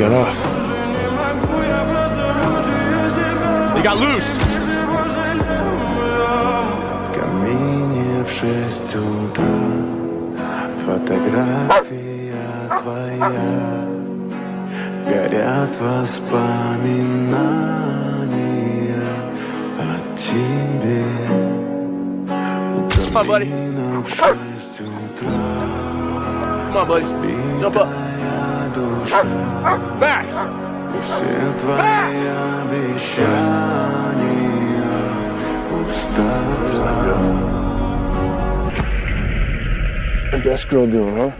got off. They got loose. В камине в 6 утра фотография твоя. Горят воспоминания о тебе. У on, buddy. камина в 6 утра Come on, buddy. Jump up. твоя душа. Max. И все твои обещания пустота. How'd that girl doing, huh?